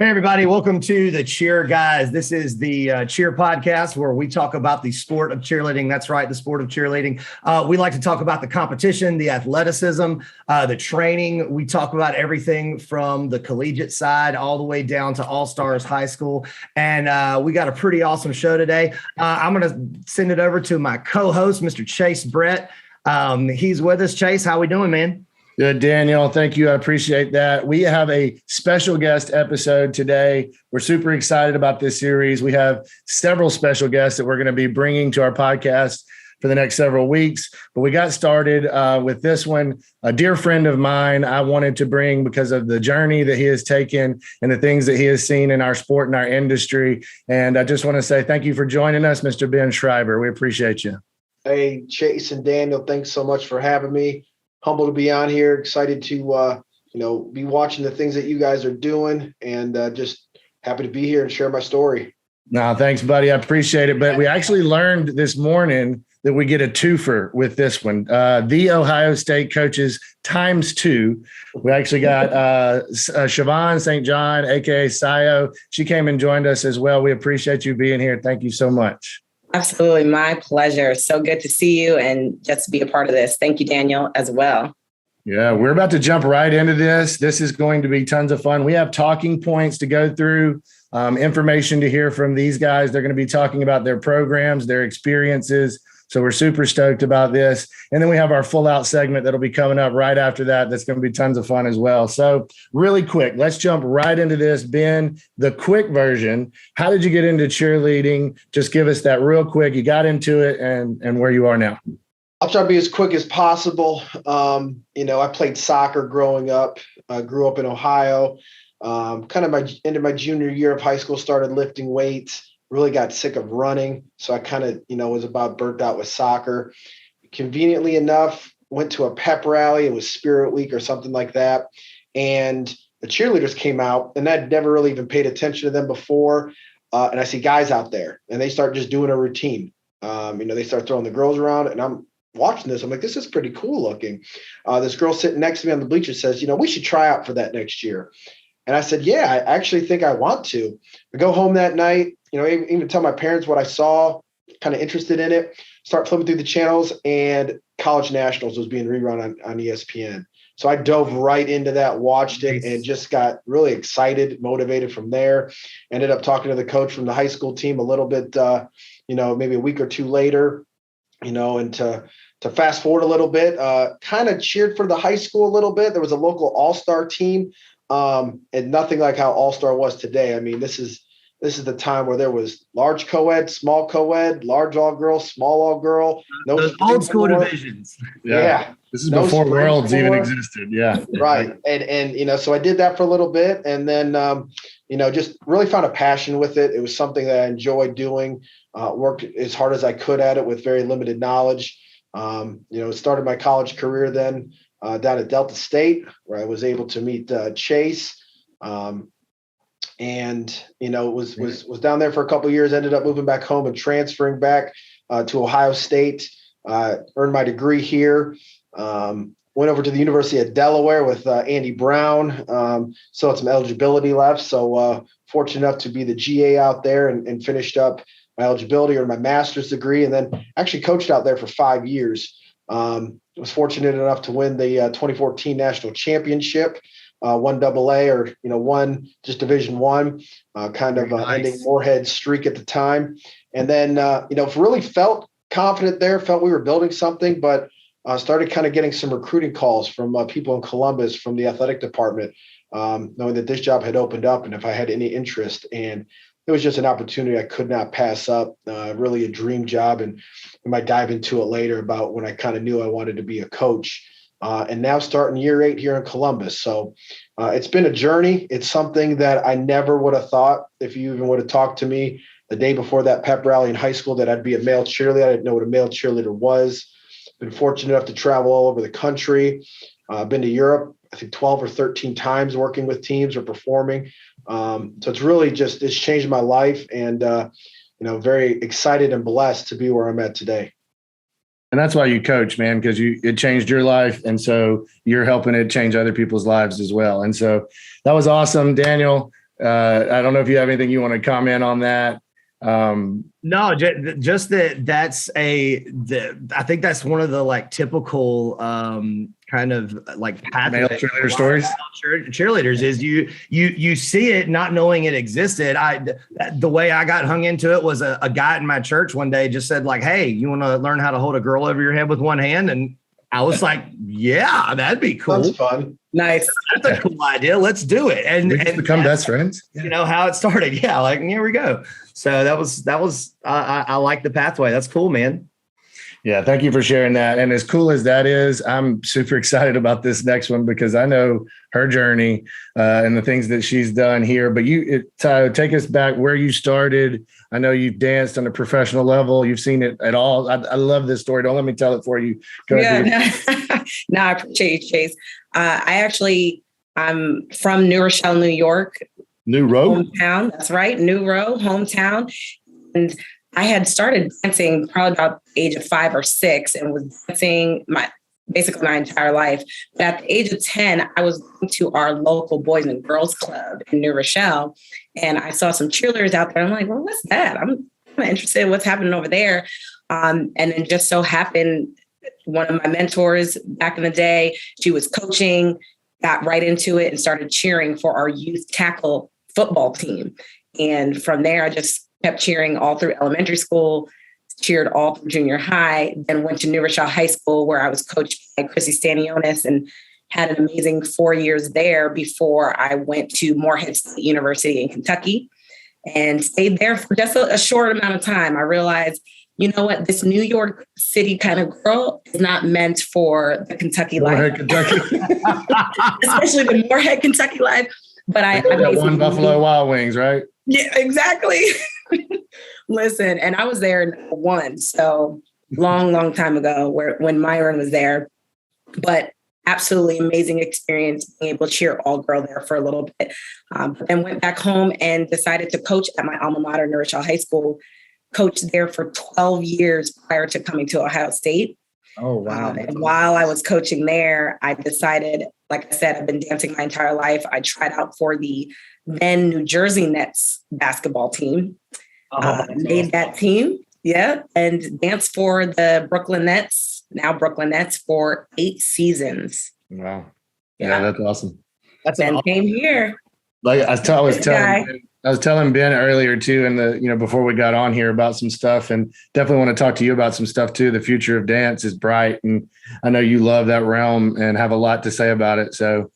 Hey, everybody. Welcome to the Cheer Guys. This is the Cheer podcast where we talk about the sport of cheerleading. That's right, the sport of cheerleading. We like to talk about the competition, the athleticism, the training. We talk about everything from the collegiate side all the way down to All-Stars High School. And we got a pretty awesome show today. I'm going to send it over to my co-host, Mr. Chase Brett. He's with us. Chase, how we doing, man? Good, Daniel. Thank you. I appreciate that. We have a special guest episode today. We're super excited about this series. We have several special guests that we're going to be bringing to our podcast for the next several weeks. But we got started with this one. A dear friend of mine I wanted to bring because of the journey that he has taken and the things that he has seen in our sport and our industry. And I just want to say thank you for joining us, Mr. Ben Schreiber. We appreciate you. Hey, Chase and Daniel, thanks so much for having me. Humble to be on here, excited to, be watching the things that you guys are doing, and just happy to be here and share my story. No, thanks, buddy. I appreciate it. But we actually learned this morning that we get a twofer with this one. The Ohio State coaches ×2. We actually got Siobhan St, a.k.a. Sio. She came and joined us as well. We appreciate you being here. Thank you so much. Absolutely. My pleasure. So good to see you and just to be a part of this. Thank you, Daniel, as well. Yeah, we're about to jump right into this. This is going to be tons of fun. We have talking points to go through, information to hear from these guys. They're going to be talking about their programs, their experiences. So we're super stoked about this. And then we have our full out segment that'll be coming up right after that. That's going to be tons of fun as well. So really quick, let's jump right into this. Ben, the quick version. How did you get into cheerleading? Just give us that real quick. You got into it and where you are now. I'll try to be as quick as possible. I played soccer growing up. I grew up in Ohio. End of my junior year of high school, started lifting weights. Really got sick of running. So I kind of, was about burnt out with soccer. Conveniently enough, went to a pep rally. It was Spirit Week or something like that. And the cheerleaders came out, and I'd never really even paid attention to them before. And I see guys out there, and they start just doing a routine. They start throwing the girls around, and I'm watching this. I'm like, this is pretty cool looking. This girl sitting next to me on the bleacher says, we should try out for that next year. And I said, yeah, I actually think I want to. I go home that night, even tell my parents what I saw, kind of interested in it, start flipping through the channels, and College Nationals was being rerun on ESPN. So I dove right into that, watched it, and just got really excited, motivated from there. Ended up talking to the coach from the high school team a little bit, maybe a week or two later, and to fast forward a little bit, kind of cheered for the high school a little bit. There was a local all-star team. And nothing like how All-Star was today. I mean, this is the time where there was large co-ed, small co-ed, large all-girl, small all-girl. No, those old school divisions. Yeah. This is before Worlds even existed. Yeah. Right. And so I did that for a little bit, and then, just really found a passion with it. It was something that I enjoyed doing, worked as hard as I could at it with very limited knowledge. Started my college career then, down at Delta State, where I was able to meet Chase, was down there for a couple of years. Ended up moving back home and transferring back to Ohio State. Earned my degree here. Went over to the University of Delaware with Andy Brown. Still had some eligibility left, so fortunate enough to be the GA out there and finished up my eligibility or my master's degree, and then actually coached out there for 5 years. Was fortunate enough to win the 2014 national championship, one AA or, one just Division I, ending Moorhead's streak at the time. And then, really felt confident there, felt we were building something, but started kind of getting some recruiting calls from people in Columbus from the athletic department, knowing that this job had opened up and if I had any interest. And it was just an opportunity I could not pass up, really a dream job. And we might dive into it later about when I kind of knew I wanted to be a coach. And now starting year 8 here in Columbus. So it's been a journey. It's something that I never would have thought, if you even would have talked to me the day before that pep rally in high school, that I'd be a male cheerleader. I didn't know what a male cheerleader was. Been fortunate enough to travel all over the country. Been to Europe, I think 12 or 13 times working with teams or performing. So it's really it's changed my life, and very excited and blessed to be where I'm at today. And that's why you coach, man, because it changed your life. And so you're helping it change other people's lives as well. And so that was awesome, Daniel. I don't know if you have anything you want to comment on that. No, just that I think that's one of the like typical kind of like Male cheerleader stories. Cheerleaders is you see it not knowing it existed. The way I got hung into it was a guy in my church one day just said like, "Hey, you want to learn how to hold a girl over your head with one hand?" And I was like, "Yeah, that'd be cool. That's fun. Nice. That's a cool idea. Let's do it." And become best friends. You know how it started. Yeah, like here we go. So that was I like the pathway. That's cool, man. Yeah, thank you for sharing that. And as cool as that is, I'm super excited about this next one because I know her journey and the things that she's done here. But take us back where you started. I know you've danced on a professional level. You've seen it at all. I love this story. Don't let me tell it for you. Go ahead. No, I appreciate you, Chase. I'm from New Rochelle, New York. New Row? Hometown. That's right. New Row, hometown. And I had started dancing probably about the age of 5 or 6 and was dancing basically my entire life. But at the age of 10, I was going to our local Boys and Girls Club in New Rochelle. And I saw some cheerleaders out there. I'm like, well, what's that? I'm interested in what's happening over there. And then just so happened, one of my mentors back in the day, she was coaching, got right into it and started cheering for our youth tackle football team. And from there, I just kept cheering all through elementary school, cheered all through junior high, then went to New Rochelle High School where I was coached by Chrissy Stanionis and had an amazing 4 years there before I went to Morehead State University in Kentucky and stayed there for just a short amount of time. I realized, you know what, this New York City kind of girl is not meant for the Kentucky life. Kentucky. Especially the Morehead, Kentucky life. But I made one Buffalo Wild Wings, right? Yeah, exactly. Listen, and I was there in 1, so long time ago when Myron was there. But absolutely amazing experience being able to cheer all girl there for a little bit. But then went back home and decided to coach at my alma mater, New Rochelle High School. Coached there for 12 years prior to coming to Ohio State. Oh, wow. And while I was coaching there, I decided, like I said, I've been dancing my entire life. I tried out for the then New Jersey Nets basketball team. Made that team. Yeah. And danced for the Brooklyn Nets, now Brooklyn Nets, for 8 seasons. Wow. Yeah, that's awesome. Then came here. Like I was telling Ben earlier too, before we got on here about some stuff, and definitely want to talk to you about some stuff too. The future of dance is bright, and I know you love that realm and have a lot to say about it. So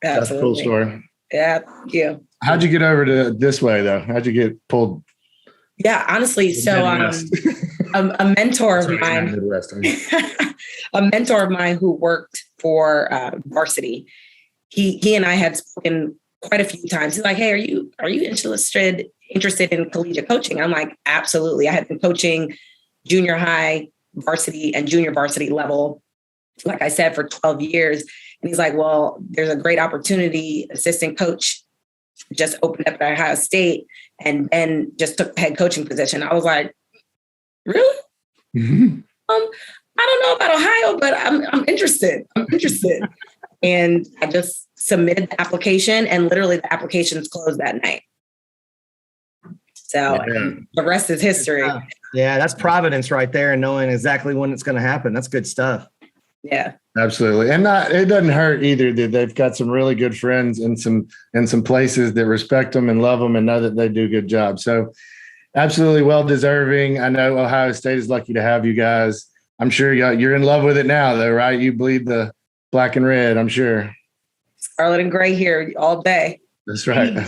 that's a cool story. Yeah, thank you. How'd you get over to this way though? How'd you get pulled? Yeah, honestly, so a mentor of mine, a mentor of mine who worked for Varsity, he and I had spoken quite a few times. He's like, "Hey, are you interested in collegiate coaching?" I'm like, "Absolutely." I had been coaching junior high, varsity, and junior varsity level, like I said, for 12 years. And he's like, "Well, there's a great opportunity. Assistant coach just opened up at Ohio State, and then just took the head coaching position." I was like, "Really?" Mm-hmm. I don't know about Ohio, but I'm interested. And I just submitted the application, and literally the applications closed that night. So the rest is history. Yeah, that's providence right there, and knowing exactly when it's going to happen. That's good stuff. Yeah, absolutely. And it doesn't hurt either that they've got some really good friends in some places that respect them and love them and know that they do a good job. So absolutely well deserving. I know Ohio State is lucky to have you guys. I'm sure you're in love with it now though, right? You bleed the black and red, I'm sure. Scarlet and gray here all day. That's right. All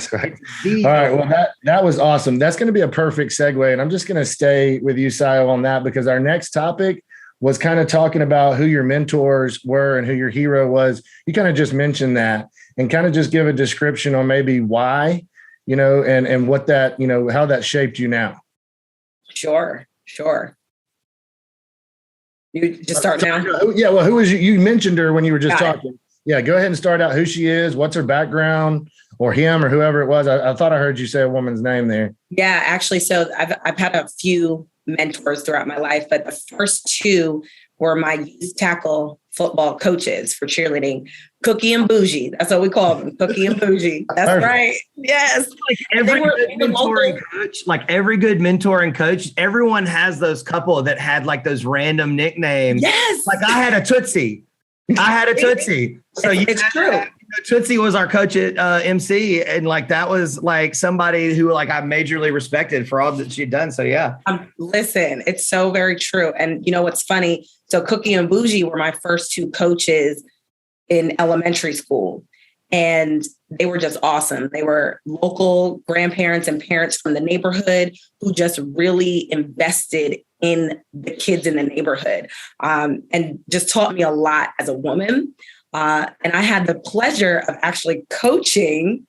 right. Well, that was awesome. That's going to be a perfect segue. And I'm just going to stay with you, Sio, on that because our next topic was kind of talking about who your mentors were and who your hero was. You kind of just mentioned that and kind of just give a description on maybe why, and what that, how that shaped you now. Sure. You just start now. Yeah. Well, who was you mentioned her when you were just talking. Yeah. Go ahead and start out who she is. What's her background or him or whoever it was. I thought I heard you say a woman's name there. Yeah, actually. So I've had a few mentors throughout my life, but the first 2 were my youth tackle football coaches for cheerleading, Cookie and Bougie. That's what we call them, Cookie and Bougie. That's Perfect. right. Yes. Like every good mentoring coach, everyone has those couple that had like those random nicknames. Yes. Like I had a Tootsie. So it's true. Tootsie was our coach at MC, and like that was like somebody who like I majorly respected for all that she'd done. So yeah. Listen, it's so very true. And you know what's funny? So Cookie and Bougie were my first two coaches in elementary school, and they were just awesome. They were local grandparents and parents from the neighborhood who just really invested in the kids in the neighborhood, and just taught me a lot as a woman. And I had the pleasure of actually coaching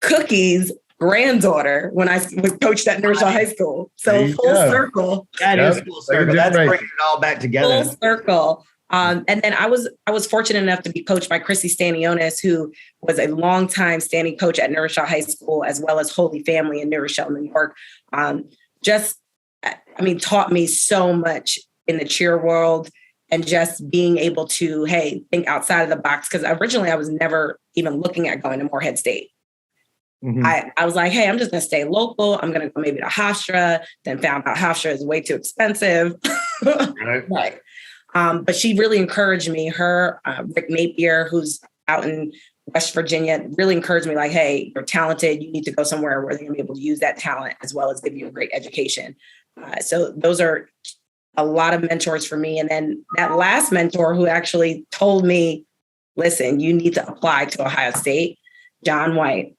Cookie's granddaughter when I was coached at Natioanl High School. So full circle. That is full circle. That's bringing it all back together. Full circle. And then I was fortunate enough to be coached by Chrissy Stanionis, who was a longtime standing coach at Natioanl High School, as well as Holy Family in Natioanl, New York. Taught me so much in the cheer world, and just being able to, think outside of the box. Because originally I was never even looking at going to Morehead State. Mm-hmm. I was like, I'm just going to stay local. I'm going to go maybe to Hofstra, then found out Hofstra is way too expensive. Right. But she really encouraged me. Her, Rick Napier, who's out in West Virginia, really encouraged me like, hey, you're talented. You need to go somewhere where they're going to be able to use that talent as well as give you a great education. So those are a lot of mentors for me. And then that last mentor who actually told me, listen, you need to apply to Ohio State, John White.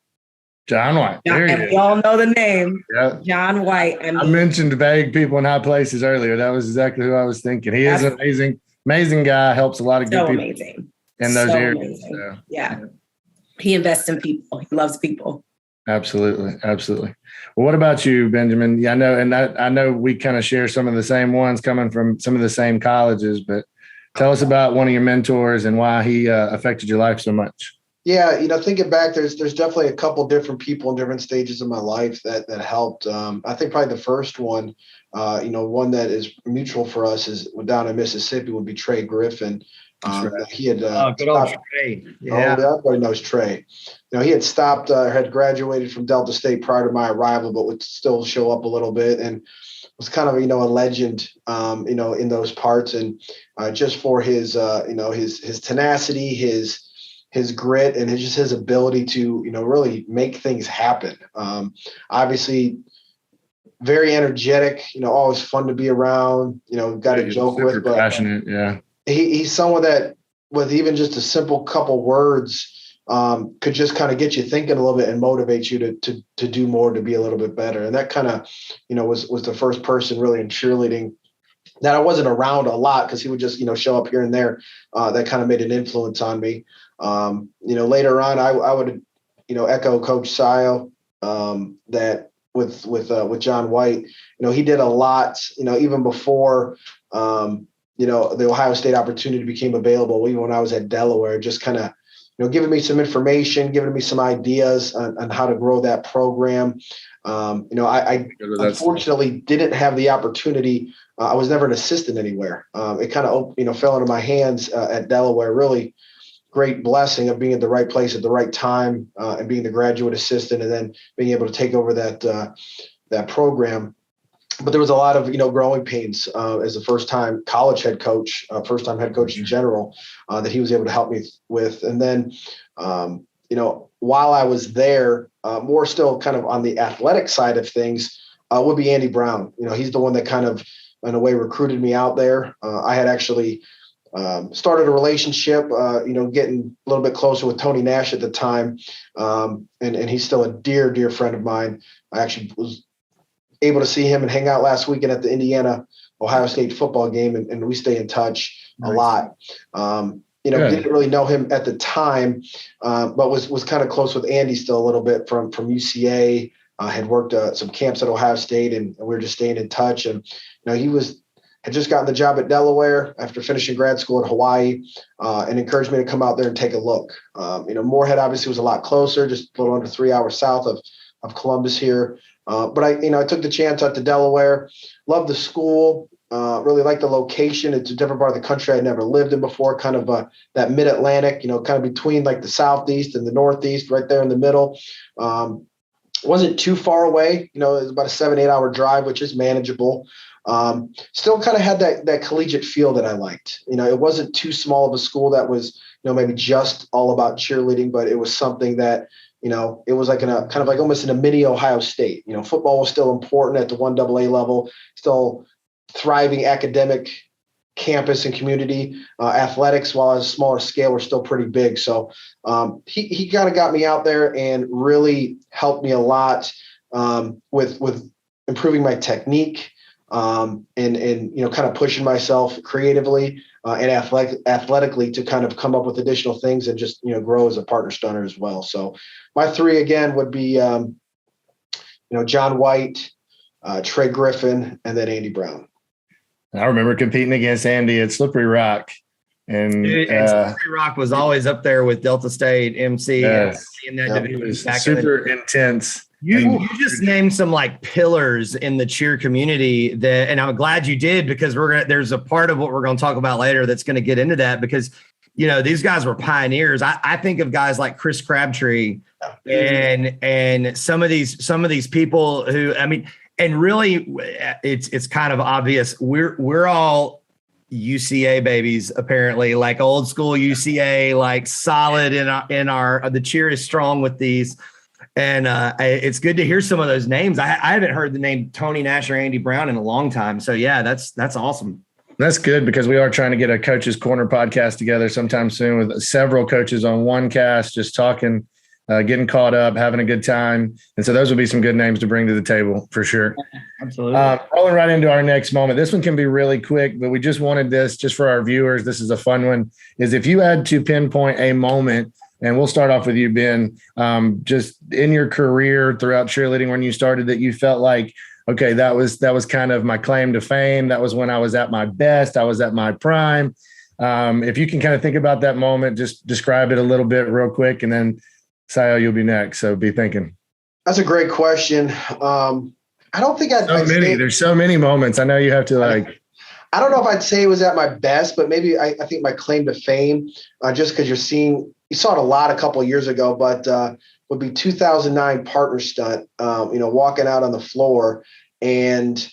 And we all know the name. Yeah. John White. I mentioned vague people in high places earlier. That was exactly who I was thinking. He is an amazing guy, helps a lot of good people in those areas. So, yeah. He invests in people. He loves people. Absolutely. Well, what about you, Benjamin? Yeah, I know we kind of share some of the same ones coming from some of the same colleges, but tell us about one of your mentors and why he affected your life so much. Yeah, thinking back, there's definitely a couple different people in different stages of my life that helped. I think probably the first one, one that is mutual for us is down in Mississippi would be Trey Griffin. He had good old Trey. Yeah, everybody knows Trey. He had stopped, had graduated from Delta State prior to my arrival, but would still show up a little bit and was kind of a legend, in those parts, and just for his his tenacity, his grit, and his ability to really make things happen. Obviously, very energetic. Always fun to be around. Got to joke with, but passionate. Yeah. He's someone that with even just a simple couple words could just kind of get you thinking a little bit and motivate you to do more, to be a little bit better. And that kind of, was the first person really in cheerleading that I wasn't around a lot, because he would just, show up here and there. That kind of made an influence on me. Later on, I would, echo Coach Sile, that with John White, he did a lot, even before, the Ohio State opportunity became available, even when I was at Delaware, just kind of, giving me some information, giving me some ideas on how to grow that program. I unfortunately didn't have the opportunity. I was never an assistant anywhere. It kind of, fell into my hands at Delaware. Really great blessing of being at the right place at the right time, and being the graduate assistant, and then being able to take over that program. But there was a lot of, growing pains as a first-time college head coach, first-time head coach in general, that he was able to help me with. And then, while I was there, more still kind of on the athletic side of things, would be Andy Brown. He's the one that kind of, in a way, recruited me out there. I had actually started a relationship, getting a little bit closer with Tony Nash at the time. And he's still a dear, dear friend of mine. I actually was able to see him and hang out last weekend at the Indiana-Ohio State football game, and we stay in touch a lot. Didn't really know him at the time, but was kind of close with Andy still a little bit from UCA. Had worked some camps at Ohio State, and we were just staying in touch. And he had just gotten the job at Delaware after finishing grad school at Hawaii, and encouraged me to come out there and take a look. Morehead obviously was a lot closer, just a little under 3 hours south of Columbus here. But I took the chance out to Delaware, loved the school, Really like the location. It's a different part of the country I'd never lived in before, kind of that mid-Atlantic, kind of between like the Southeast and the Northeast, right there in the middle. Wasn't too far away. It was about a 7-8 hour drive, which is manageable. Still kind of had that collegiate feel that I liked. It wasn't too small of a school that was, maybe just all about cheerleading, but it was something that, it was like kind of like almost in a mini Ohio State. Football was still important at the 1AA level, still thriving academic campus and community. Athletics, while on a smaller scale, were still pretty big. So he kind of got me out there and really helped me a lot with improving my technique and kind of pushing myself creatively and athletically to kind of come up with additional things and just grow as a partner stunner as well. So my three again would be John White, Trey Griffin, and then Andy Brown. I remember competing against Andy at Slippery Rock. And Slippery Rock was always up there with Delta State, MC, yes. in that division. It was super intense. You just named some like pillars in the cheer community and I'm glad you did, because there's a part of what we're going to talk about later that's going to get into that, because these guys were pioneers. I think of guys like Chris Crabtree and some of these people who, and really it's kind of obvious. We're all UCA babies, apparently, like old school UCA, like solid in our the cheer is strong with these. And it's good to hear some of those names. I haven't heard the name Tony Nash or Andy Brown in a long time. So yeah, that's awesome. That's good, because we are trying to get a Coach's Corner podcast together sometime soon with several coaches on one cast, just talking, getting caught up, having a good time. And so those would be some good names to bring to the table for sure. Absolutely. Rolling right into our next moment. This one can be really quick, but we just wanted this just for our viewers. This is a fun one, is if you had to pinpoint a moment, and we'll start off with you, Ben, just in your career throughout cheerleading when you started, that you felt like, okay, that was kind of my claim to fame. That was when I was at my best. I was at my prime. If you can kind of think about that moment, just describe it a little bit real quick, and then Sayo, you'll be next. So be thinking. That's a great question. I don't think there's so many moments. I know you have to I don't know if I'd say it was at my best, but maybe I think my claim to fame, just because you saw it a lot a couple of years ago, but would be 2009 partner stunt, walking out on the floor, and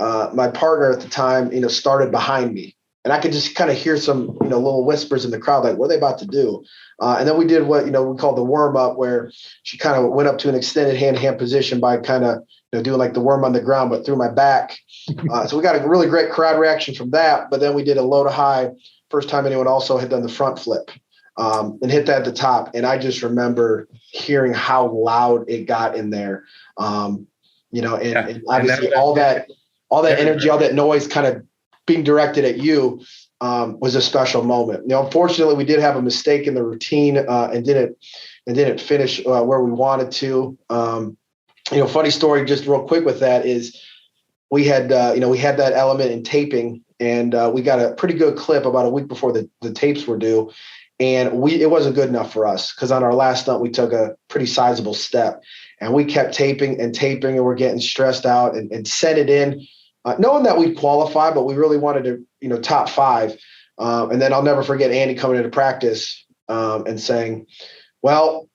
my partner at the time, started behind me, and I could just kind of hear some, little whispers in the crowd, like, what are they about to do? And then we did what, we call the warm up, where she kind of went up to an extended hand position by kind of, doing like the worm on the ground, but through my back. So we got a really great crowd reaction from that. But then we did a low to high, first time anyone also had done the front flip, and hit that at the top. And I just remember hearing how loud it got in there. And obviously all that energy, all that noise kind of being directed at you was a special moment. Unfortunately, we did have a mistake in the routine and didn't finish where we wanted to. Funny story, just real quick with that is we had that element in taping, and we got a pretty good clip about a week before the tapes were due. And it wasn't good enough for us, because on our last stunt, we took a pretty sizable step, and we kept taping, and we're getting stressed out and sent it in, knowing that we'd qualify, but we really wanted to, top 5. And then I'll never forget Andy coming into practice and saying, well,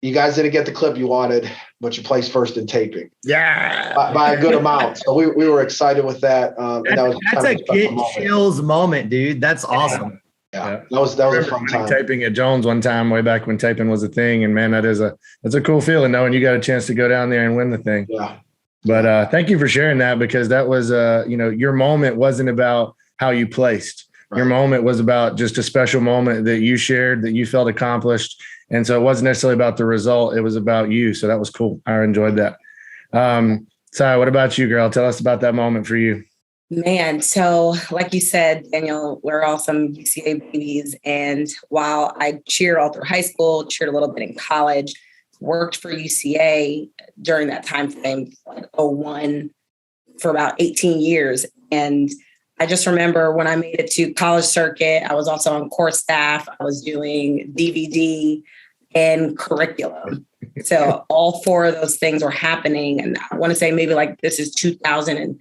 you guys didn't get the clip you wanted, but you placed first in taping. Yeah. By a good amount. So we were excited with that. And that's a get chills moment, dude. That's awesome. Yeah. That was a fun time. Taping at Jones one time, way back when taping was a thing. And man, that's a cool feeling, knowing you got a chance to go down there and win the thing. Yeah. But thank you for sharing that, because that was, your moment wasn't about how you placed. Right. Your moment was about just a special moment that you shared, that you felt accomplished. And so it wasn't necessarily about the result. It was about you. So that was cool. I enjoyed that. Sai, what about you, girl? Tell us about that moment for you. Man, so like you said, Daniel, we're all some UCA babies. And while I cheered all through high school, cheered a little bit in college, worked for UCA during that time frame, like 01, for about 18 years. And I just remember when I made it to college circuit, I was also on course staff. I was doing DVD and curriculum. So all 4 of those things were happening. And I want to say maybe like this is 2010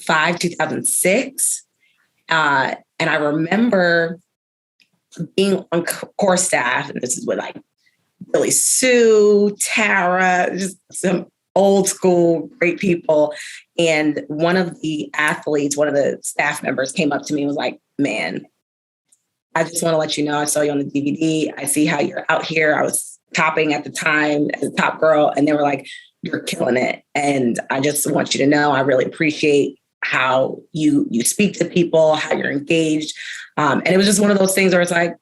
2006. And I remember being on core staff, and this is with like Billy Sue, Tara, just some old school great people. And one of the athletes, one of the staff members came up to me and was like, man, I just want to let you know, I saw you on the DVD. I see how you're out here. I was topping at the time as a top girl. And they were like, you're killing it. And I just want you to know, I really appreciate how you speak to people, how you're engaged. And it was just one of those things where it's like,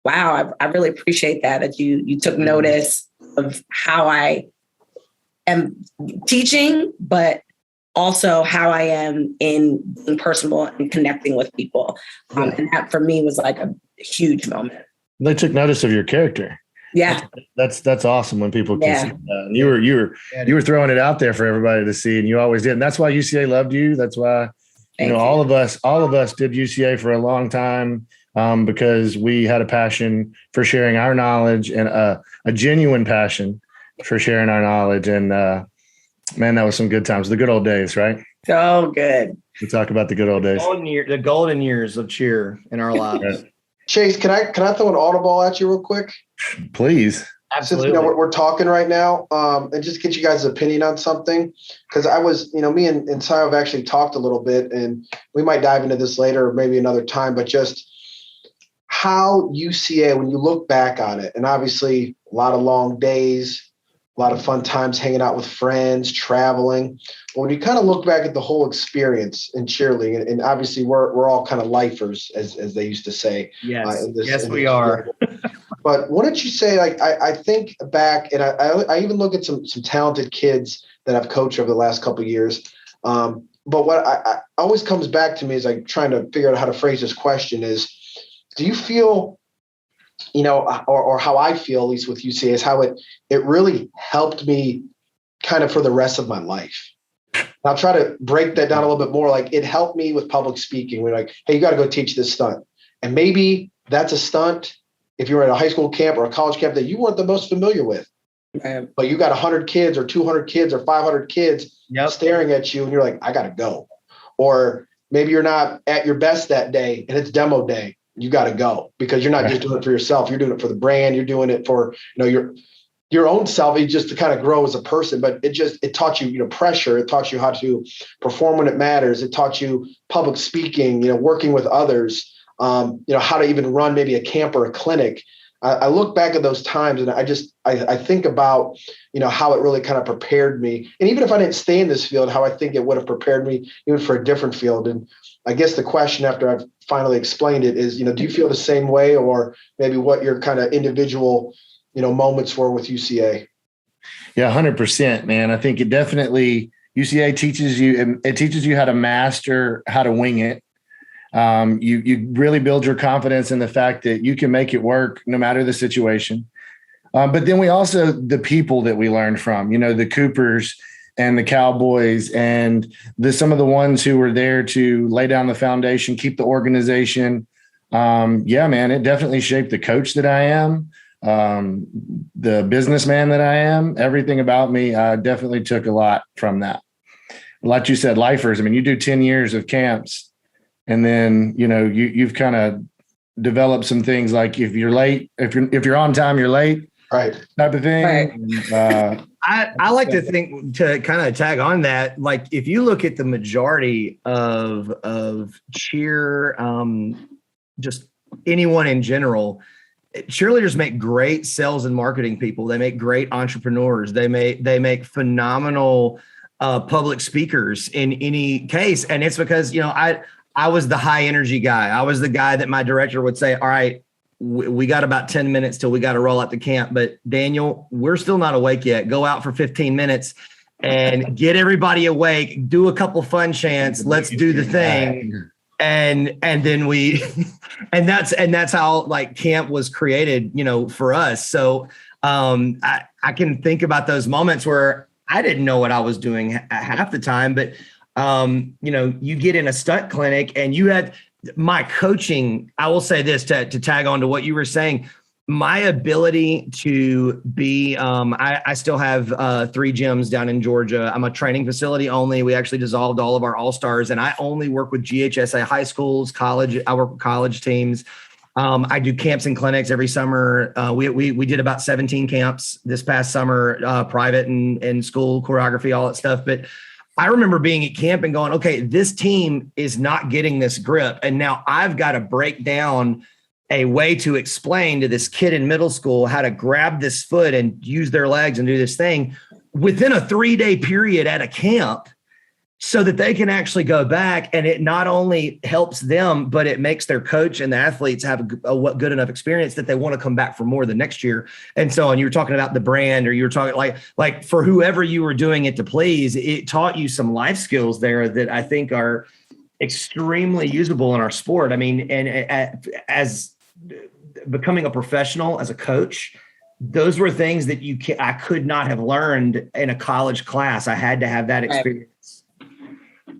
wow, I really appreciate that you took notice of how I am teaching, but also how I am in being personal and connecting with people. And that for me was like a huge moment. They took notice of your character. Yeah. That's awesome when people can see that. And you were throwing it out there for everybody to see, and you always did. And that's why UCA loved you. That's why, all of us did UCA for a long time, because we had a passion for sharing our knowledge and a genuine passion for sharing our knowledge. And man, that was some good times. The good old days, right? So good. We talk about the good old days. The golden years of cheer in our lives. Right. Chase, can I throw an audible at you real quick? Please. Absolutely. Since we're talking right now, and just get you guys' opinion on something, because I was, me and Sio have actually talked a little bit, and we might dive into this later or maybe another time, but just how UCA, when you look back on it, and obviously a lot of long days, a lot of fun times hanging out with friends, traveling. But when you kind of look back at the whole experience in cheerleading, and obviously we're all kind of lifers, as they used to say. Yes, we are. But what did you say? Like I think back, and I even look at some talented kids that I've coached over the last couple of years. But what I always comes back to me is like trying to figure out how to phrase this question is, do you feel, or how I feel, at least with UCA, is how it really helped me kind of for the rest of my life. And I'll try to break that down a little bit more. Like it helped me with public speaking. We're like, hey, you got to go teach this stunt. And maybe that's a stunt if you were at a high school camp or a college camp that you weren't the most familiar with. But you got 100 kids or 200 kids or 500 kids staring at you and you're like, I got to go. Or maybe you're not at your best that day and it's demo day. You got to go because you're not just doing it for yourself. You're doing it for the brand. You're doing it for, your own self, just to kind of grow as a person. But it taught you, pressure. It taught you how to perform when it matters. It taught you public speaking, working with others, how to even run maybe a camp or a clinic. I look back at those times and I think about, how it really kind of prepared me. And even if I didn't stay in this field, how I think it would have prepared me even for a different field. And I guess the question after I've finally explained it is, do you feel the same way, or maybe what your kind of individual, moments were with UCA? Yeah, 100%, man. I think it definitely, UCA teaches you how to master, how to wing it. You really build your confidence in the fact that you can make it work no matter the situation. But then we also, the people that we learned from, the Coopers and the Cowboys and some of the ones who were there to lay down the foundation, keep the organization. Yeah, man, it definitely shaped the coach that I am, the businessman that I am. Everything about me, I definitely took a lot from that. Like you said, lifers. I mean, you do 10 years of camps, and then you've kind of developed some things like if you're late, if you're on time, you're late, right? Type of thing. Right. I like to think, to kind of tag on that, like if you look at the majority of cheer, just anyone in general, cheerleaders make great sales and marketing people. They make great entrepreneurs. They make phenomenal public speakers in any case. And it's because, I was the high energy guy. I was the guy that my director would say, all right, we got about 10 minutes till we got to roll out the camp. But Daniel, we're still not awake yet. Go out for 15 minutes and get everybody awake. Do a couple fun chants. Let's do the thing. And then and that's how like camp was created, for us. So I can think about those moments where I didn't know what I was doing half the time, but you get in a stunt clinic and you had my coaching. I will say this to tag on to what you were saying. my ability to be, I still have 3 gyms down in Georgia. I'm a training facility only. We actually dissolved all of our all-stars, and I only work with GHSA high schools, college. I work with college teams. I do camps and clinics every summer. We did about 17 camps this past summer, private and school choreography, all that stuff. But I remember being at camp and going, okay, this team is not getting this grip. And now I've got to break down a way to explain to this kid in middle school how to grab this foot and use their legs and do this thing within a 3-day period at a camp, so that they can actually go back, and it not only helps them, but it makes their coach and the athletes have a good enough experience that they want to come back for more the next year. And so on, you were talking about the brand, or you were talking like for whoever you were doing it to please, it taught you some life skills there that I think are extremely usable in our sport. I mean, and as becoming a professional as a coach, those were things that I could not have learned in a college class. I had to have that experience.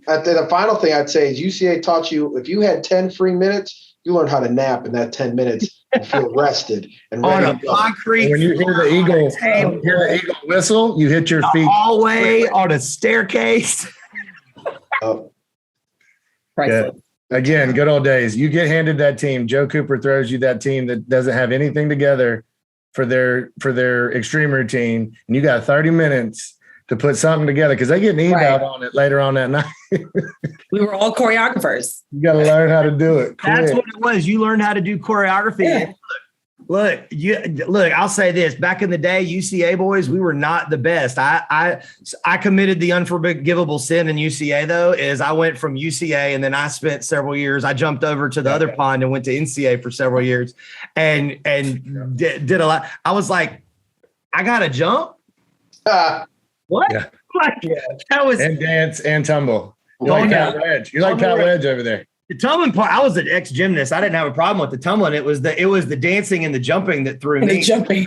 The final thing I'd say is UCA taught you, if you had 10 free minutes, you learned how to nap in that 10 minutes and feel rested and ready on a concrete. When you hear the eagle whistle, you hit your feet. Hallway, on a staircase. Oh. Yeah. Again, good old days. You get handed that team. Joe Cooper throws you that team that doesn't have anything together for their extreme routine, and you got 30 minutes to put something together, because they get an eval on it later on that night. We were all choreographers. You got to learn how to do it. That's what it was. You learned how to do choreography. Yeah. Look, I'll say this. Back in the day, UCA boys, we were not the best. I committed the unforgivable sin in UCA, though, is I went from UCA, and then I spent several years. I jumped over to the other pond and went to NCA for several years and did a lot. I was like, I got to jump? What? Yeah. That was and dance and tumble. You're like Pat Wedge. You're like Pat Wedge over there. The tumbling part, I was an ex-gymnast. I didn't have a problem with the tumbling. It was the dancing and the jumping that threw me. The jumping.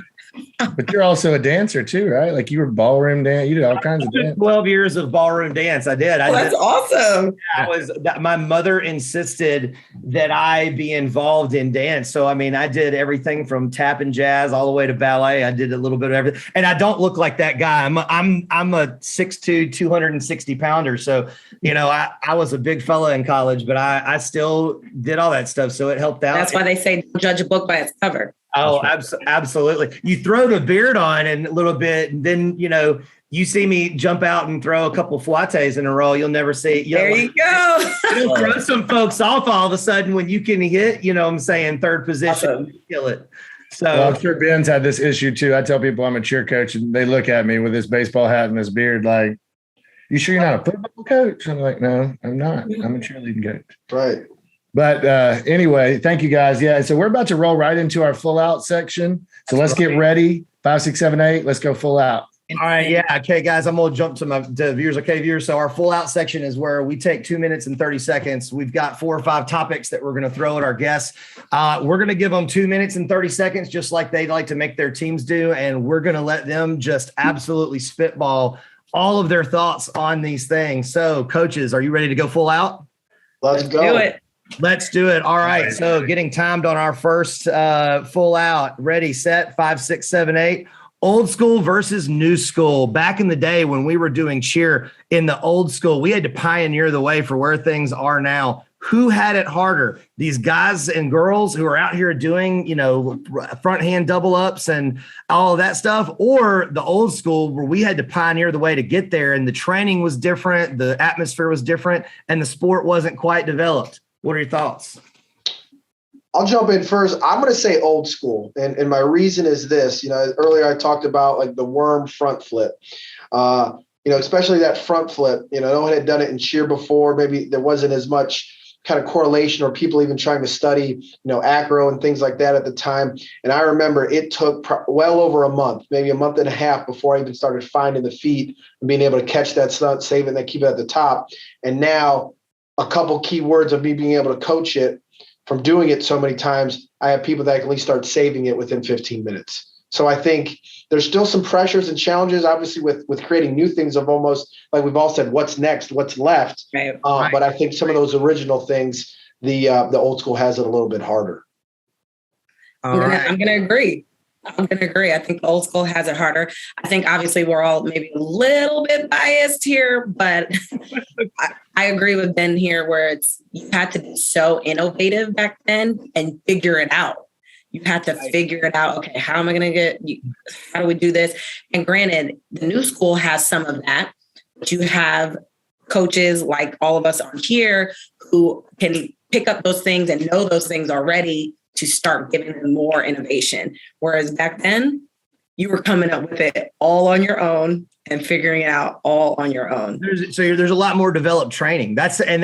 But you're also a dancer too, right? Like you were ballroom dance. You did all kinds of dance. 12 years of ballroom dance. I did. That's awesome. My mother insisted that I be involved in dance. So, I mean, I did everything from tap and jazz all the way to ballet. I did a little bit of everything. And I don't look like that guy. I'm a 6'2", 260 pounder. So, you know, I was a big fella in college, but I still did all that stuff. So it helped out. That's why they say don't judge a book by its cover. Oh, absolutely. You throw the beard on and a little bit, and then, you know, you see me jump out and throw a couple fouettes in a row. You'll never see. There you go. It'll throw some folks off all of a sudden when you can hit, you know what I'm saying, third position, Awesome. kill it. So I'm sure Ben's had this issue too. I tell people I'm a cheer coach, and they look at me with this baseball hat and this beard like, you sure you're not a football coach? I'm like, no, I'm not. I'm a cheerleading coach. Right. But anyway, thank you guys. Yeah, so we're about to roll right into our full out section. So let's get ready. 5, 6, 7, 8. Let's go full out. all right, yeah, okay, guys. I'm gonna jump to viewers. Okay, viewers. So our full out section is where we take 2 minutes and 30 seconds. We've got 4 or 5 topics that we're gonna throw at our guests. We're gonna give them 2 minutes and 30 seconds, just like they like to make their teams do, and we're gonna let them just absolutely spitball all of their thoughts on these things. So, coaches, are you ready to go full out? Let's go. Do it. Let's do it. All right. So getting timed on our first full out. Ready, set, 5, 6, 7, 8. Old school versus new school. Back in the day when we were doing cheer in the old school, we had to pioneer the way for where things are now. Who had it harder? These guys and girls who are out here doing, you know, front hand double ups and all of that stuff, or the old school where we had to pioneer the way to get there, and the training was different, the atmosphere was different, and the sport wasn't quite developed. What are your thoughts? I'll jump in first. I'm going to say old school. And my reason is this, you know, earlier I talked about like the worm front flip, you know, especially that front flip, you know, no one had done it in cheer before. Maybe there wasn't as much kind of correlation or people even trying to study, you know, acro and things like that at the time. And I remember it took well over a month, maybe a month and a half before I even started finding the feet and being able to catch that stunt, save it, and then keep it at the top. And now a couple key words of me being able to coach it from doing it so many times, I have people that can at least start saving it within 15 minutes. So I think there's still some pressures and challenges, obviously, with creating new things of almost like we've all said, what's next, what's left. Right. But I think some of those original things, the old school has it a little bit harder. All right. I'm gonna agree. I think the old school has it harder. I think obviously we're all maybe a little bit biased here, but I agree with Ben here where you had to be so innovative back then and figure it out. You had to figure it out. Okay, how am I going to how do we do this? And granted, the new school has some of that, but you have coaches like all of us on here who can pick up those things and know those things already to start giving them more innovation. Whereas back then, you were coming up with it all on your own and figuring it out all on your own. There's a lot more developed training. That's something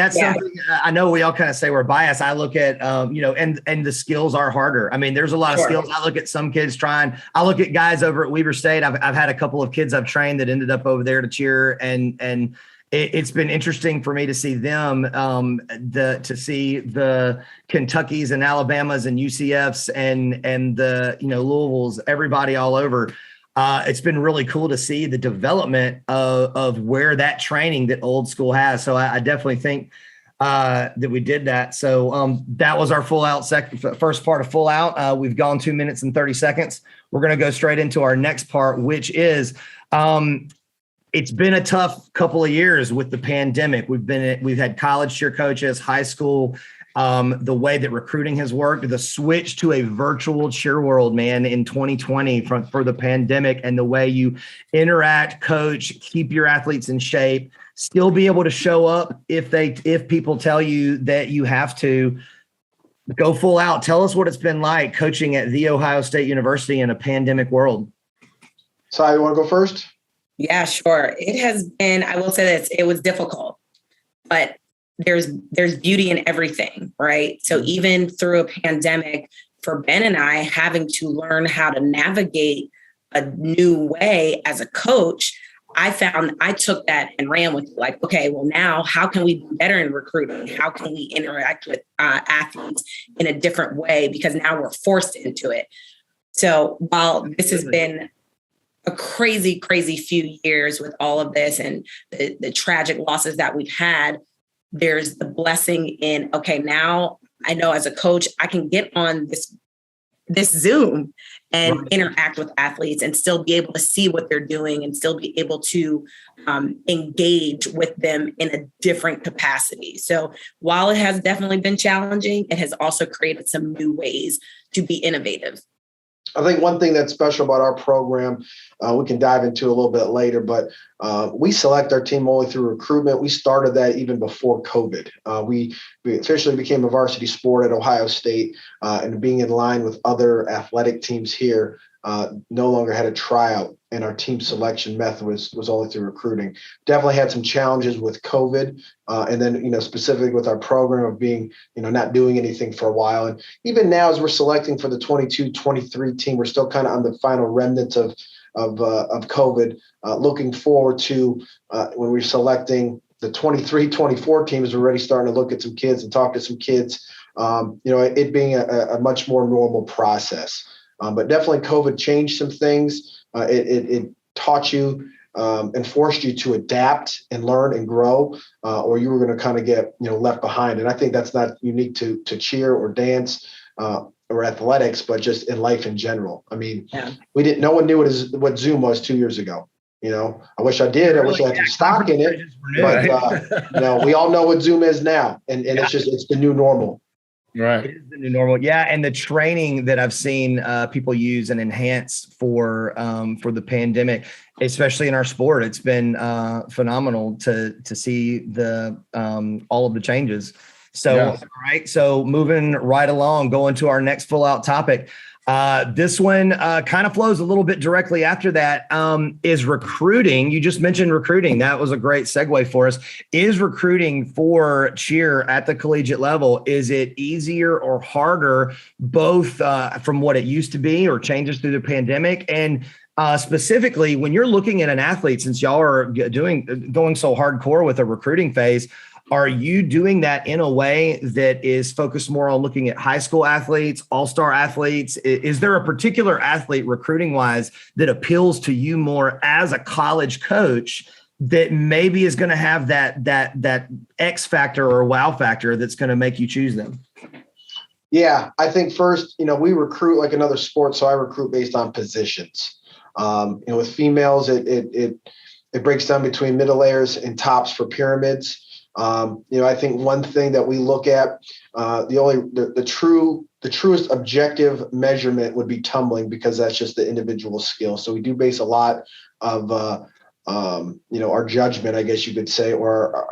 I know we all kind of say we're biased. I look at, and the skills are harder. I mean, there's a lot of skills. I look at some kids I look at guys over at Weber State. I've had a couple of kids I've trained that ended up over there to cheer, and it's been interesting for me to see them, to see the Kentuckys and Alabamas and UCFs and the, Louisville's, everybody all over. It's been really cool to see the development of where that training that old school has. So I definitely think that we did that. So that was our full out first part of full out. We've gone 2 minutes and 30 seconds. We're going to go straight into our next part, which is, it's been a tough couple of years with the pandemic. We've had college cheer coaches, high school, the way that recruiting has worked, the switch to a virtual cheer world, man, in 2020 for the pandemic, and the way you interact, coach, keep your athletes in shape, still be able to show up if people tell you that you have to go full out. Tell us what it's been like coaching at The Ohio State University in a pandemic world. So you want to go first? Yeah, sure. It has been, I will say this, it was difficult, but there's beauty in everything, right? So even through a pandemic, for Ben and I, having to learn how to navigate a new way as a coach, I found I took that and ran with it. Like, okay, well now how can we be better in recruiting? How can we interact with athletes in a different way? Because now we're forced into it. So while this has been a crazy, crazy few years with all of this and the tragic losses that we've had, there's the blessing in, okay, now I know as a coach, I can get on this Zoom and interact with athletes and still be able to see what they're doing and still be able to engage with them in a different capacity. So while it has definitely been challenging, it has also created some new ways to be innovative. I think one thing that's special about our program, we can dive into a little bit later, but we select our team only through recruitment. We started that even before COVID. We officially became a varsity sport at Ohio State, and being in line with other athletic teams here, no longer had a tryout, and our team selection method was only through recruiting. Definitely had some challenges with COVID, and then specifically with our program of being not doing anything for a while. And even now, as we're selecting for the 22-23 team, we're still kind of on the final remnants of COVID. Looking forward to when we're selecting the 23-24 teams, we're already starting to look at some kids and talk to some kids. It being a much more normal process. But definitely COVID changed some things. It taught you and forced you to adapt and learn and grow, or you were going to kind of get left behind. And I think that's not unique to cheer or dance or athletics, but just in life in general. I mean, no one knew what Zoom was 2 years ago. I wish I did. I wish I had some stock in it. But we all know what Zoom is now, and it's the new normal. Right. It is the new normal. Yeah. And the training that I've seen people use and enhance for the pandemic, especially in our sport, it's been phenomenal to see all of the changes. So, All right. So moving right along, going to our next full out topic. This one kind of flows a little bit directly after that, is recruiting. You just mentioned recruiting. That was a great segue for us. Is recruiting for cheer at the collegiate level, is it easier or harder, both from what it used to be or changes through the pandemic? And specifically, when you're looking at an athlete, since y'all are going so hardcore with a recruiting phase, are you doing that in a way that is focused more on looking at high school athletes, all-star athletes? Is there a particular athlete recruiting wise that appeals to you more as a college coach that maybe is going to have that X factor or wow factor that's going to make you choose them? Yeah, I think first, we recruit like another sport, so I recruit based on positions. With females, it breaks down between middle layers and tops for pyramids. I think one thing that we look at, the truest objective measurement would be tumbling, because that's just the individual skill. So we do base a lot of our judgment, I guess you could say, or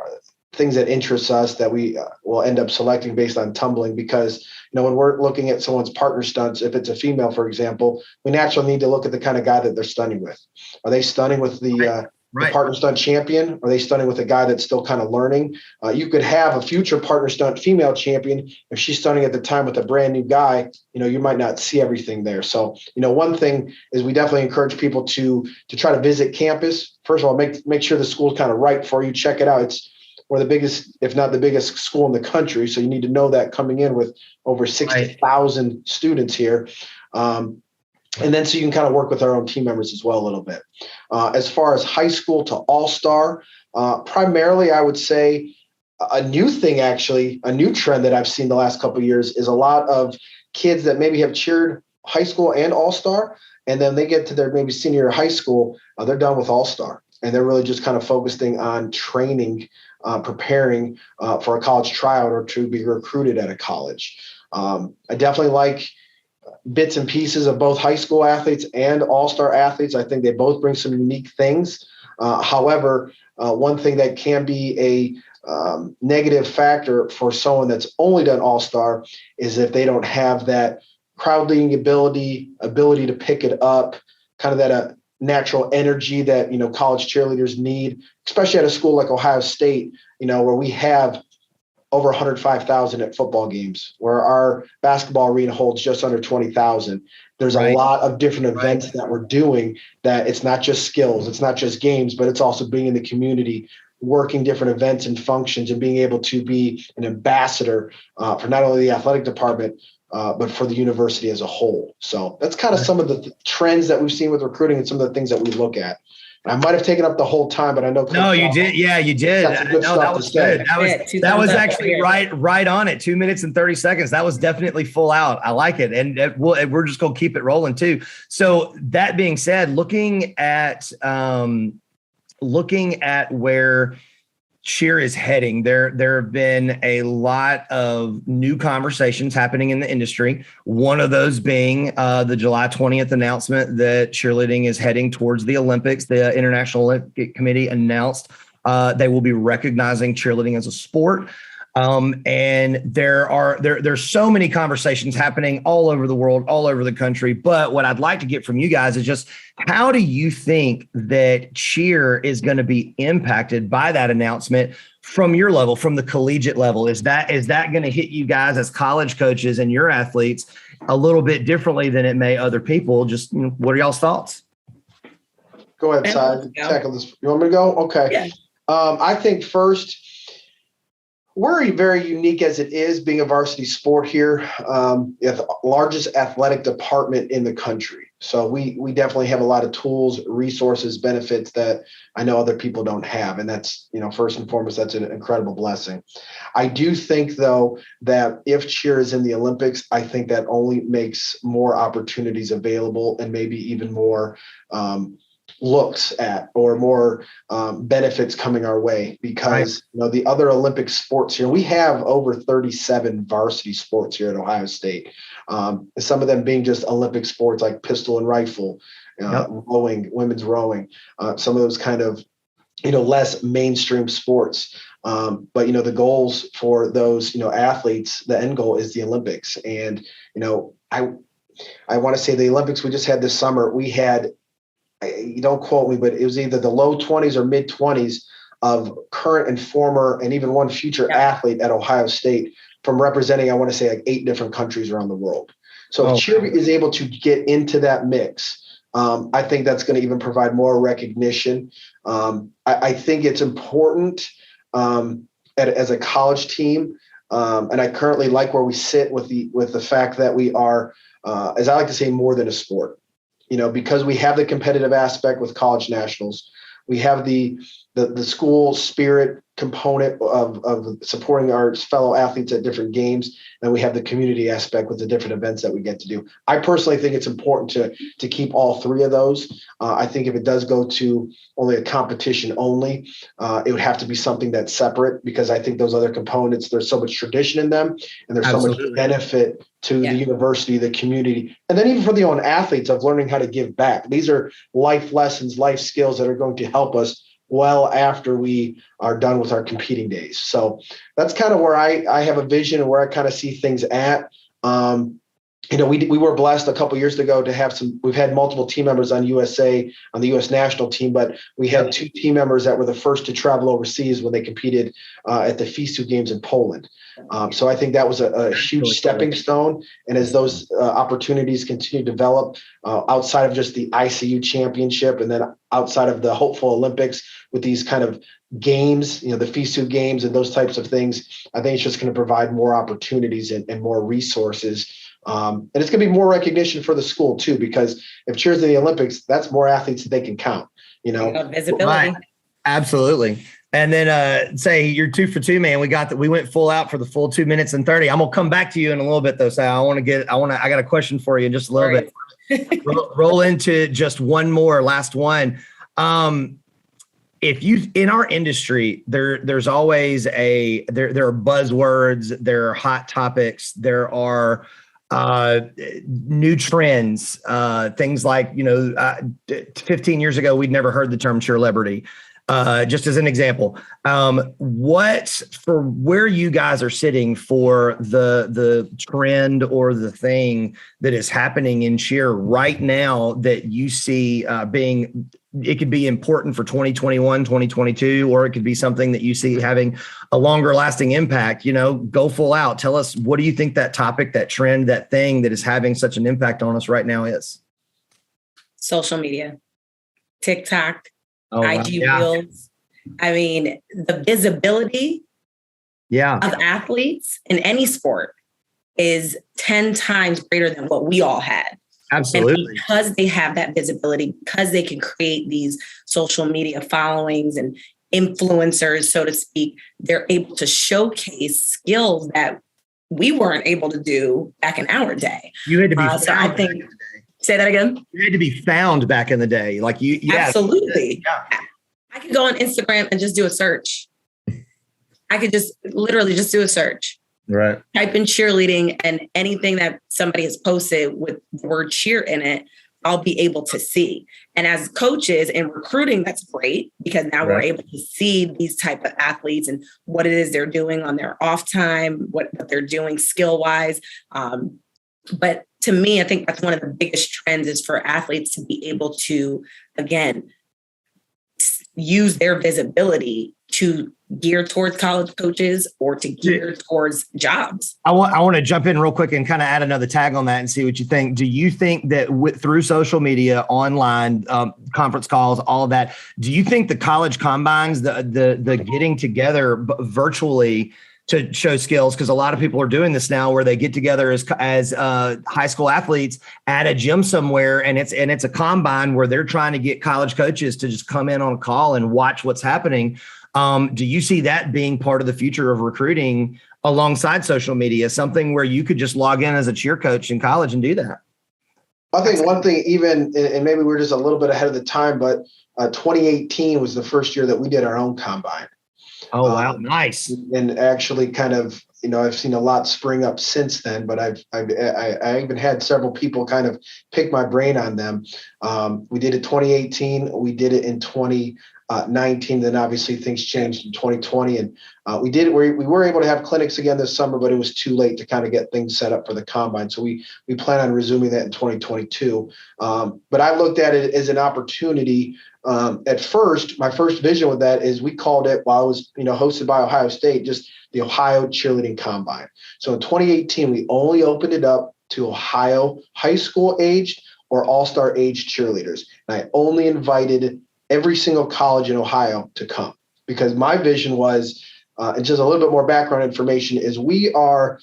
things that interest us that we will end up selecting based on tumbling, because when we're looking at someone's partner stunts, if it's a female, for example, we naturally need to look at the kind of guy that they're stunning with. Are they stunning with the partner stunt champion? Are they stunning with a guy that's still kind of learning? You could have a future partner stunt female champion. If she's stunning at the time with a brand new guy, you might not see everything there. So, one thing is we definitely encourage people to try to visit campus. First of all, make sure the school's kind of right for you. Check it out. It's one of the biggest, if not the biggest school in the country. So you need to know that coming in with over 60,000 students here. And then so you can kind of work with our own team members as well a little bit. As far as high school to all-star, primarily I would say a new trend that I've seen the last couple of years is a lot of kids that maybe have cheered high school and all-star, and then they get to their maybe senior year of high school, they're done with all-star. And they're really just kind of focusing on training, preparing for a college tryout or to be recruited at a college. I definitely like bits and pieces of both high school athletes and all-star athletes. I think they both bring some unique things. However, one thing that can be a negative factor for someone that's only done all-star is if they don't have that crowd leading ability to pick it up, kind of that natural energy that college cheerleaders need, especially at a school like Ohio State, where we have over 105,000 at football games, where our basketball arena holds just under 20,000. There's a lot of different events that we're doing, that it's not just skills, it's not just games, but it's also being in the community, working different events and functions, and being able to be an ambassador for not only the athletic department, but for the university as a whole. So that's kind of some of the trends that we've seen with recruiting and some of the things that we look at. And I might have taken up the whole time, but I know. No, you did. Yeah, you did. No, that was good. That was actually right on it. 2 minutes and 30 seconds. That was definitely full out. I like it. And we're just going to keep it rolling too. So that being said, looking at where cheer is heading, there have been a lot of new conversations happening in the industry. One of those being the July 20th announcement that cheerleading is heading towards the Olympics. The International Olympic Committee announced they will be recognizing cheerleading as a sport. And there's so many conversations happening all over the world, all over the country. But what I'd like to get from you guys is just, how do you think that cheer is going to be impacted by that announcement from your level, from the collegiate level? Is that going to hit you guys as college coaches and your athletes a little bit differently than it may other people? Just what are y'all's thoughts? Go ahead, Ty. Tackle this. You want me to go? Okay. Yeah. I think first, we're very unique as it is, being a varsity sport here. The largest athletic department in the country. So we definitely have a lot of tools, resources, benefits that I know other people don't have. And that's, first and foremost, that's an incredible blessing. I do think, though, that if cheer is in the Olympics, I think that only makes more opportunities available, and maybe even more looks at, or more benefits coming our way, because the other Olympic sports here, we have over 37 varsity sports here at Ohio State. Some of them being just Olympic sports like pistol and rifle, rowing, women's rowing, some of those kind of less mainstream sports. But the goals for those athletes, the end goal is the Olympics. And I want to say the Olympics we just had this summer, we had, you don't quote me, but it was either the low 20s or mid 20s of current and former, and even one future athlete at Ohio State, from representing, I want to say, like 8 different countries around the world. So if cheer is able to get into that mix, I think that's going to even provide more recognition. I think it's important as a college team, and I currently like where we sit with the fact that we are, as I like to say, more than a sport. Because we have the competitive aspect with college nationals, we have the school spirit component of supporting our fellow athletes at different games. And we have the community aspect with the different events that we get to do. I personally think it's important to keep all three of those. I think if it does go to only a competition only, it would have to be something that's separate, because I think those other components, there's so much tradition in them and there's Absolutely. so much benefit to the university, the community, and then even for the own athletes of learning how to give back. These are life lessons, life skills that are going to help us well after we are done with our competing days. So that's kind of where I have a vision and where I kind of see things at. We were blessed a couple of years ago to have we've had multiple team members on the U.S. national team, but we had two team members that were the first to travel overseas when they competed at the FISU games in Poland. So I think that was a huge stepping stone. And as those opportunities continue to develop outside of just the ICU championship and then outside of the hopeful Olympics with these kind of games, the FISU games and those types of things, I think it's just going to provide more opportunities and more resources. And it's going to be more recognition for the school too, because if cheer's in the Olympics, that's more athletes that they can count, Visibility. Right. Absolutely. And then say you're 2 for 2, man. We went full out for the full 2 minutes and 30. I'm gonna come back to you in a little bit though. Sal, I got a question for you in just a little bit. Roll into just one more, last one. If you in our industry, there's always there are buzzwords, there are hot topics, there are new trends, things like 15 years ago we'd never heard the term cheerleading. Just as an example, for where you guys are sitting for the trend or the thing that is happening in cheer right now that you see it could be important for 2021, 2022, or it could be something that you see having a longer lasting impact. Go full out. Tell us, what do you think that topic, that trend, that thing that is having such an impact on us right now is? Social media, TikTok, wow. IG Reels. I mean, the visibility of athletes in any sport is 10 times greater than what we all had. Absolutely. And because they have that visibility, because they can create these social media followings and influencers, so to speak, they're able to showcase skills that we weren't able to do back in our day. You had to be so I think, say that again. You had to be found back in the day. Like Absolutely. Yeah. I could go on Instagram and just do a search. I could just literally just do a search. Right. Type in cheerleading, and anything that somebody has posted with the word cheer in it, I'll be able to see. And as coaches in recruiting, that's great, because now we're able to see these type of athletes and what it is they're doing on their off time, what they're doing skill wise. But to me, I think that's one of the biggest trends is for athletes to be able to, again, use their visibility to gear towards college coaches or to gear towards jobs. I want to jump in real quick and kind of add another tag on that and see what you think. Do you think that through social media, online conference calls, all of that, do you think the college combines, the getting together virtually to show skills, because a lot of people are doing this now where they get together as high school athletes at a gym somewhere, and it's a combine where they're trying to get college coaches to just come in on a call and watch what's happening. Do you see that being part of the future of recruiting alongside social media, something where you could just log in as a cheer coach in college and do that? I think one thing, even, and maybe we're just a little bit ahead of the time, but 2018 was the first year that we did our own combine. Oh, wow. Nice. And actually kind of, I've seen a lot spring up since then, but I even had several people kind of pick my brain on them. We did it 2018. We did it in 2019. Then obviously things changed in 2020. And we were able to have clinics again this summer, but it was too late to kind of get things set up for the combine. So we plan on resuming that in 2022. But I looked at it as an opportunity. At first, my first vision with that is we called it, while it was hosted by Ohio State, just the Ohio Cheerleading Combine. So in 2018, we only opened it up to Ohio high school aged or all-star aged cheerleaders. And I only invited every single college in Ohio to come, because my vision was, and just a little bit more background information, is we are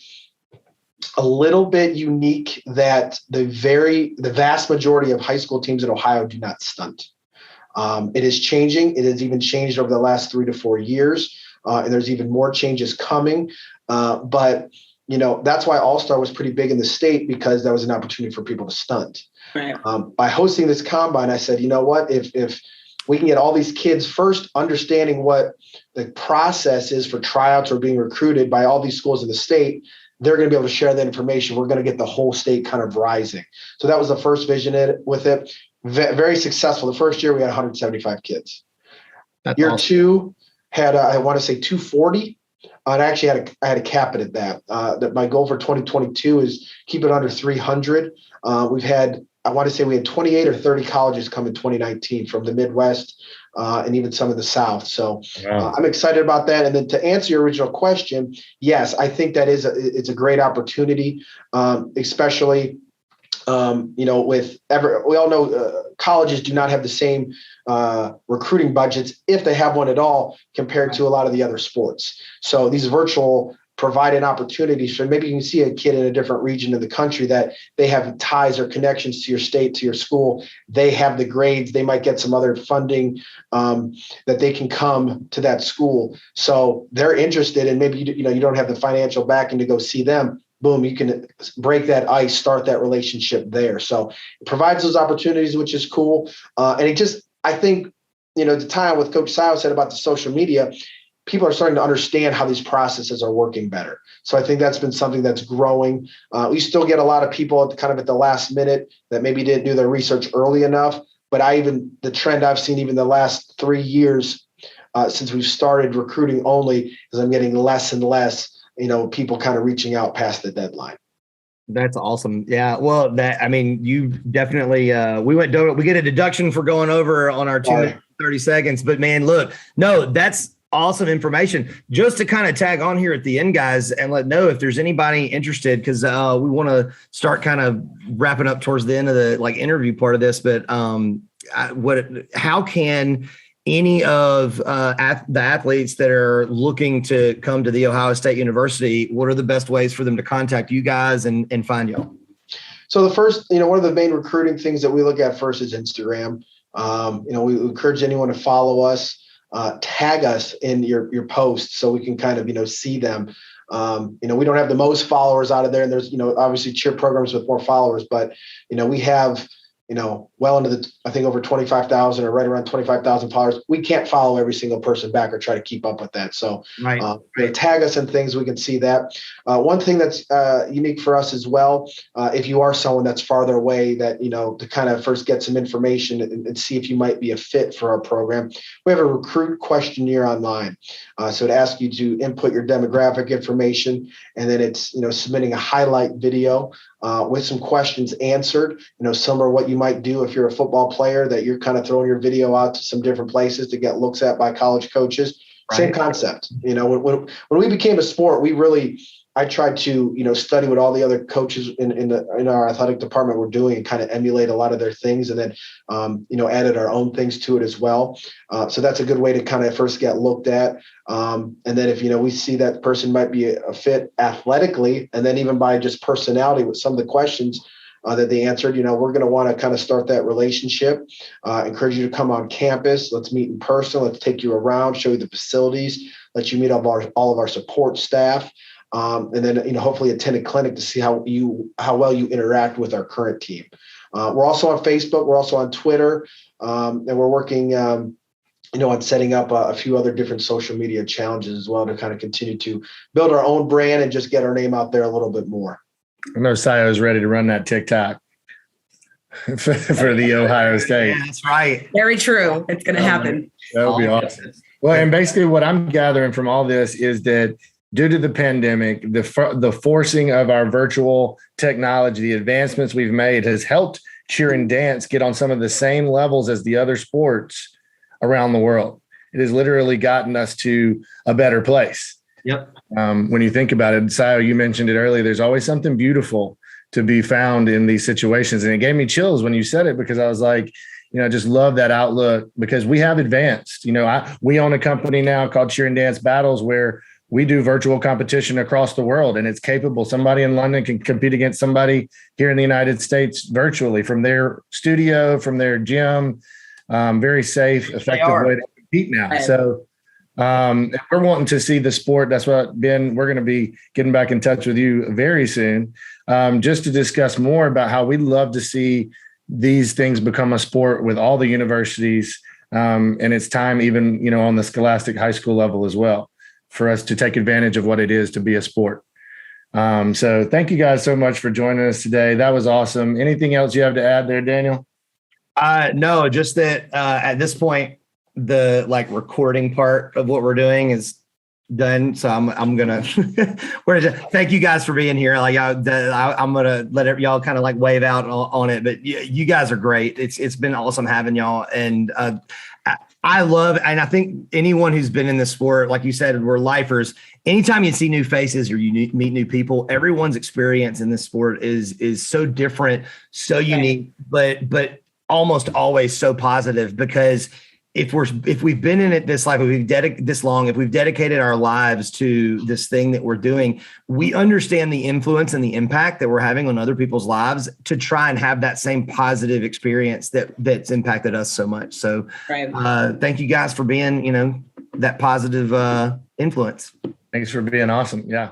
a little bit unique that the vast majority of high school teams in Ohio do not stunt. It is changing. It has even changed over the last 3 to 4 years. and there's even more changes coming. But that's why All-Star was pretty big in the state, because that was an opportunity for people to stunt. Right. By hosting this combine, I said, you know what, if we can get all these kids first understanding what the process is for tryouts or being recruited by all these schools in the state, they're going to be able to share that information. We're going to get the whole state kind of rising. So that was the first vision with it. Very successful. The first year we had 175 kids. That's Year awesome. 2 had, I want to say 240. And I actually had to cap it at that. That my goal for 2022 is keep it under 300. We've had, I want to say we had 28 or 30 colleges come in 2019 from the Midwest and even some of the South. So I'm excited about that. And then to answer your original question, yes, I think that it's a great opportunity, especially with we all know colleges do not have the same recruiting budgets, if they have one at all, compared to a lot of the other sports. So these virtual provide an opportunity for, maybe you can see a kid in a different region of the country that they have ties or connections to your state, to your school. They have the grades. They might get some other funding that they can come to that school. So they're interested, and maybe you don't have the financial backing to go see them. Boom, you can break that ice, start that relationship there. So it provides those opportunities, which is cool. And it just, I think, to tie on what Coach Sile said about the social media, people are starting to understand how these processes are working better. So I think that's been something that's growing. We still get a lot of people at the last minute that maybe didn't do their research early enough. But the trend I've seen even the last 3 years since we've started recruiting only, is I'm getting less and less, people kind of reaching out past the deadline. That's awesome. Yeah. Well, you definitely, we get a deduction for going over on our 2 minutes, 30 seconds, but man, look, no, that's awesome information. Just to kind of tag on here at the end, guys, and let know if there's anybody interested, because we want to start kind of wrapping up towards the end of the interview part of this. But how can any of the athletes that are looking to come to the Ohio State University, what are the best ways for them to contact you guys and find y'all? So the first, one of the main recruiting things that we look at first is Instagram. We encourage anyone to follow us. Tag us in your posts so we can kind of, see them. We don't have the most followers out of there, and there's, obviously cheer programs with more followers, but, we have, well into I think over 25,000 or right around 25,000 followers. We can't follow every single person back or try to keep up with that. So tag us in things, we can see that. One thing that's unique for us as well, if you are someone that's farther away, that, to kind of first get some information and see if you might be a fit for our program, we have a recruit questionnaire online. So to ask you to input your demographic information, and then it's, submitting a highlight video with some questions answered, similar to what you might do if you're a football player, that you're kind of throwing your video out to some different places to get looks at by college coaches. Right. Same concept. When we became a sport, I tried to, study what all the other coaches in our athletic department were doing and kind of emulate a lot of their things, and then, added our own things to it as well. So that's a good way to kind of first get looked at. And then if, we see that person might be a fit athletically, and then even by just personality with some of the questions that they answered, we're going to want to kind of start that relationship, encourage you to come on campus. Let's meet in person. Let's take you around, show you the facilities, let you meet all of our support staff. And then, hopefully attend a clinic to see how well you interact with our current team. We're also on Facebook. We're also on Twitter. And we're working, on setting up a few other different social media challenges as well to kind of continue to build our own brand and just get our name out there a little bit more. I know Sayo is ready to run that TikTok for the Ohio State. Yeah, that's right. Very true. It's going to happen. That would be awesome. Well, and basically what I'm gathering from all this is that due to the pandemic, the forcing of our virtual technology, the advancements we've made has helped cheer and dance get on some of the same levels as the other sports around the world. It has literally gotten us to a better place. Yep. When you think about it, Sayo, you mentioned it earlier, there's always something beautiful to be found in these situations. And it gave me chills when you said it, because I was like, I just love that outlook, because we have advanced. We own a company now called Cheer and Dance Battles, where we do virtual competition across the world, and it's capable. Somebody in London can compete against somebody here in the United States virtually from their studio, from their gym. Very safe, effective way to compete now. So We're wanting to see the sport. That's what, Ben, we're going to be getting back in touch with you very soon, just to discuss more about how we'd love to see these things become a sport with all the universities. And it's time, even, on the scholastic high school level as well, for us to take advantage of what it is to be a sport. So thank you guys so much for joining us today. That was awesome. Anything else you have to add there, Daniel? No, just that at this point, the recording part of what we're doing is done. So I'm gonna thank you guys for being here. I'm gonna let y'all kind of wave out on it, but you guys are great. It's been awesome having y'all, and I love, and I think anyone who's been in this sport, like you said, we're lifers. Anytime you see new faces or you meet new people, everyone's experience in this sport is so different, so unique, but almost always so positive, because if we've been in it this life, if we've dedicated our lives to this thing that we're doing, we understand the influence and the impact that we're having on other people's lives to try and have that same positive experience that's impacted us so much. So thank you guys for being, that positive influence. Thanks for being awesome. Yeah.